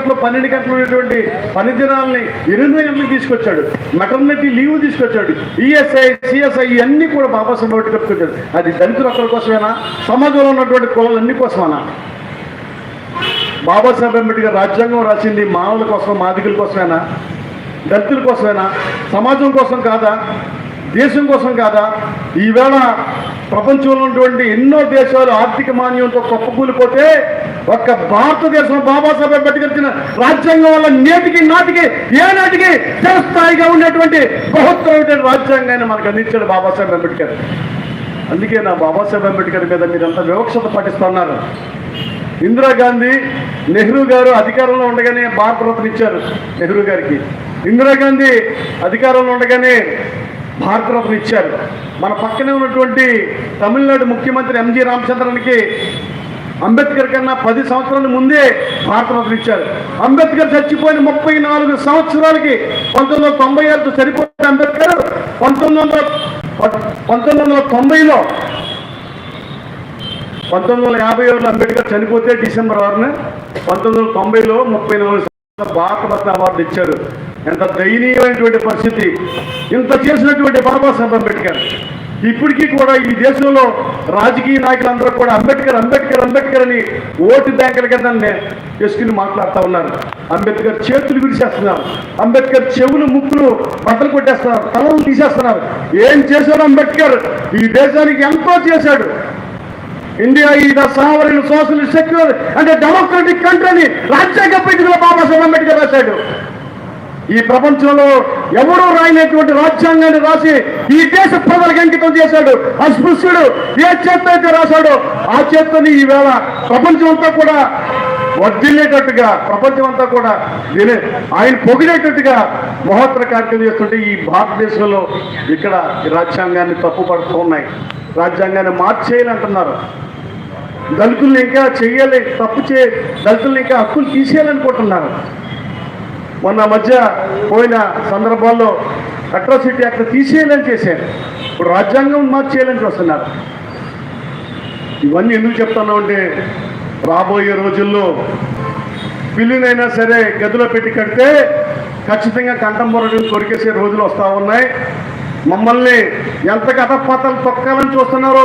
గంటలు 12 గంటలు ఉన్నటువంటి పని దినాలని 8 గంటలకు తీసుకొచ్చాడు. మెటర్నిటీ లీవ్ తీసుకొచ్చాడు. ఈఎస్ఐ సిఎస్ఐ ఇవన్నీ కూడా బాబాసాహెబ్ అంబేద్కర్ వచ్చాడు. అది దళితులు ఒక్కరి కోసమేనా? సమాజంలో ఉన్నటువంటి కులాలన్నీ కోసమేనా? బాబాసాహెబ్ అంబేద్కర్ రాజ్యాంగం రాసింది మానవుల కోసం, మాదిగల కోసమేనా? దళితుల కోసమేనా? సమాజం కోసం కాదా? దేశం కోసం కాదా? ఈవేళ ప్రపంచంలో ఉన్నటువంటి ఎన్నో దేశాలు ఆర్థిక మాన్యంతో కుప్పకూలిపోతే ఒక్క భారతదేశం బాబాసాహెబ్ అంబేద్కర్ ఇచ్చిన రాజ్యాంగం వల్ల నేటికి నాటికి ఏనాటికి చిరస్థాయిగా ఉండేటువంటి బృహత్తరమైన రాజ్యాంగాన్ని మనకు అందించాడు బాబాసాహెబ్ అంబేద్కర్. అందుకే నా బాబాసాహెబ్ అంబేద్కర్ మీద మీరంతా వివక్షత పాటిస్తున్నారు. ఇందిరాగాంధీ, నెహ్రూ గారు అధికారంలో ఉండగానే భారతరత్న ఇచ్చారు నెహ్రూ గారికి. ఇందిరాగాంధీ అధికారంలో ఉండగానే భారతరత్న ఇచ్చారు. మన పక్కనే ఉన్నటువంటి తమిళనాడు ముఖ్యమంత్రి ఎంజి రామచంద్రన్కి అంబేద్కర్ కన్నా 10 సంవత్సరాల ముందే భారతరత్న ఇచ్చారు. అంబేద్కర్ చచ్చిపోయిన 34 సంవత్సరాలకి 1996తో సరిపోయిన అంబేద్కర్ 1990లో 1950లో అంబేద్కర్ చనిపోతే డిసెంబర్ 6న 1990లో 34 భారతరత్న అవార్డు ఇచ్చారు. ఎంత దయనీయమైనటువంటి పరిస్థితి! ఇంత చేసినటువంటి బాబాసాహెబ్ అంబేద్కర్ ఇప్పటికీ కూడా ఈ దేశంలో రాజకీయ నాయకులందరూ కూడా అంబేద్కర్ అంబేద్కర్ అంబేద్కర్ అని ఓటు బ్యాంకుల కింద చేసుకుని మాట్లాడుతూ ఉన్నారు. అంబేద్కర్ చేతులు విరిచేస్తున్నారు. అంబేద్కర్ చెవులు ముక్కులు బట్టలు కొట్టేస్తున్నారు, తలలు తీసేస్తున్నారు. ఏం చేశాడు అంబేద్కర్? ఈ దేశానికి ఎంతో చేశాడు. India is the sovereign socialist secular అంటే డెమోక్రటిక్ కంట్రీ రాజ్యాంగ పీఠంలో బాబాసాహెబ్ అంబేద్కర్ రాశాడు. ఈ ప్రపంచంలో ఎవరూ రాయినటువంటి రాజ్యాంగాన్ని రాసి ఈ దేశ ప్రజలకు అంకితం చేశాడు. అస్పృశ్యుడు ఏ చేత్తో అయితే రాశాడో ఆ చేత్తోని ఈవేళ ప్రపంచం అంతా కూడా వర్ధిల్లేటట్టుగా, ప్రపంచం అంతా కూడా ఆయన పొగిడేటట్టుగా మహోత్తర కార్యక్రమం చేస్తుంటే ఈ భారతదేశంలో ఇక్కడ ఈ రాజ్యాంగాన్ని తప్పుపడుతూ ఉన్నాయి. రాజ్యాంగాన్ని మార్చేయాలంటున్నారు. దళితుల్ని ఇంకా చెయ్యాలి, దళితుల్ని ఇంకా హక్కులు తీసేయాలనుకుంటున్నారు. మొన్న మధ్య పోయిన సందర్భాల్లో అట్రాసిటీ యాక్ట్ తీసేయాలని చేశారు. ఇప్పుడు రాజ్యాంగం మార్చేయాలని చూస్తున్నారు. ఇవన్నీ ఎందుకు చెప్తున్నామంటే రాబోయే రోజుల్లో పిల్లినైనా సరే గదిలో పెట్టి కడితే ఖచ్చితంగా కంఠం పొరని కొరికేసే రోజులు వస్తూ ఉన్నాయి. మమ్మల్ని ఎంత కథపాతలు తొక్కాలని చూస్తున్నారో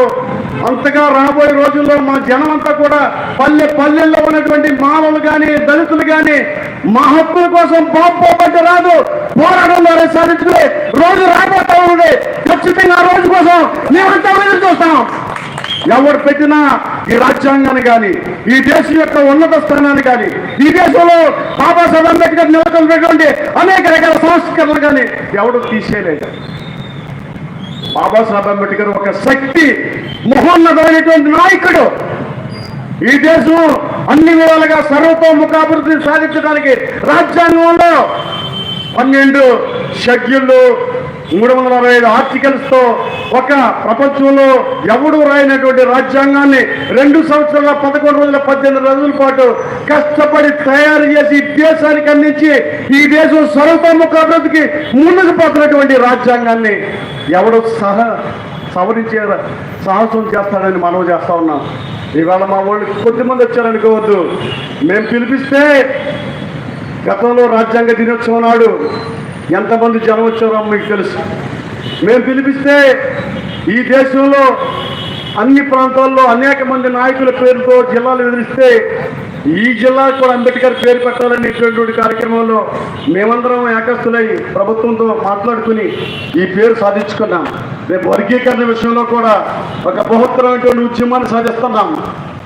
అంతగా రాబోయే రోజుల్లో మా జనం అంతా కూడా పల్లెల్లో ఉన్నటువంటి మానవులు కానీ దళితులు కానీ మా హక్కుల కోసం పోపబట్టి రాదు, పోరాటం ద్వారా సాధించుకునే రోజు రాబోతా ఉంది. ఖచ్చితంగా ఆ రోజు కోసం మేమంతా ఎదురు చూస్తాం. ఎవరు పెట్టినా ఈ రాజ్యాంగాన్ని కానీ, ఈ దేశం యొక్క ఉన్నత స్థానాన్ని కానీ, ఈ దేశంలో బాబాసాహెబ్ అంబేద్కర్ నిలబెట్టినటువంటి అనేక రకాల సంస్కరణలు కానీ ఎవడు తీసేయలేదు. బాబాసాహెబ్ అంబేద్కర్ ఒక శక్తి మహోన్నతమైనటువంటి నాయకుడు. ఈ దేశం అన్ని విధాలుగా సర్వతోముఖాభివృద్ధి సాధించడానికి రాజ్యాంగంలో 12 షెడ్యూళ్ళు 365 ఆర్టికల్స్తో ఒక ప్రపంచంలో ఎవడు రాయినటువంటి రాజ్యాంగాన్ని 2 సంవత్సరాల 11 రోజుల 18 రోజుల పాటు కష్టపడి తయారు చేసి దేశానికి అందించి ఈ దేశం సర్వతోముఖాభివృద్ధికి ముందుకు పోతున్నటువంటి రాజ్యాంగాన్ని ఎవడు సవరించే సాహసం చేస్తాడని మనవి చేస్తా ఉన్నాం. ఇవాళ మా వాళ్ళు కొద్దిమంది వచ్చారనుకోవద్దు. మేము పిలిపిస్తే గతంలో రాజ్యాంగ దినోత్సవం నాడు ఎంతమంది జనం వచ్చారో మీకు తెలుసు. మేము పిలిపిస్తే ఈ దేశంలో అన్ని ప్రాంతాల్లో అనేక మంది నాయకుల పేరుతో జిల్లాలు ఎదిరిస్తే ఈ జిల్లాకు కూడా అంబేద్కర్ పేరు పెట్టాలనేటువంటి కార్యక్రమంలో మేమందరం ఏకస్తులై ప్రభుత్వంతో మాట్లాడుకుని ఈ పేరు సాధించుకున్నాం. రేపు వర్గీకరణ విషయంలో కూడా ఒక బృహత్తరమైనటువంటి ఉద్యమాన్ని సాధిస్తున్నాం.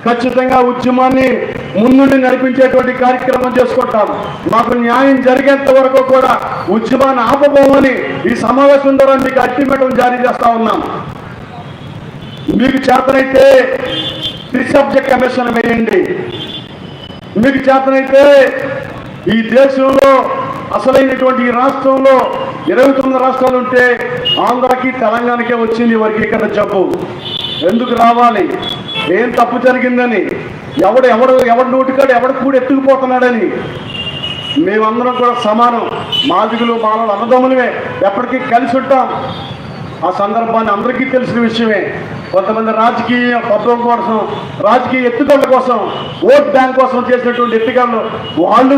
ఖచ్చితంగా ఉద్యమాన్ని ముందుండి నడిపించేటువంటి కార్యక్రమం చేసుకుంటాం. మాకు న్యాయం జరిగేంత వరకు కూడా ఉద్యమాన్ని ఆపబోమని ఈ సమావేశం ద్వారా మీకు అల్టిమేటం జారీ చేస్తా ఉన్నాం. మీకు చేతనైతే 3 సబ్జెక్ట్ కమిషన్ వేయండి. మీకు చేతనైతే ఈ దేశంలో అసలైనటువంటి ఈ రాష్ట్రంలో 29 రాష్ట్రాలు ఉంటే ఆంధ్రాకి తెలంగాణకే వచ్చింది వర్గీకరణ జబ్బు. ఎందుకు రావాలి? ఏం తప్పు జరిగిందని, ఎవడు నోటికాడు ఎవడు కూడా ఎత్తుకుపోతున్నాడని. మేమందరం కూడా సమానం, మాదిగులు మానవులు అన్నదమ్ములమే, ఎప్పటికీ కలిసి ఉంటాం. ఆ సందర్భాన్ని అందరికీ తెలిసిన విషయమే. కొంతమంది రాజకీయ పత్రం కోసం, రాజకీయ ఎత్తుగడల కోసం, ఓట్ బ్యాంక్ కోసం చేసినటువంటి ఎత్తుగడలు వాళ్ళు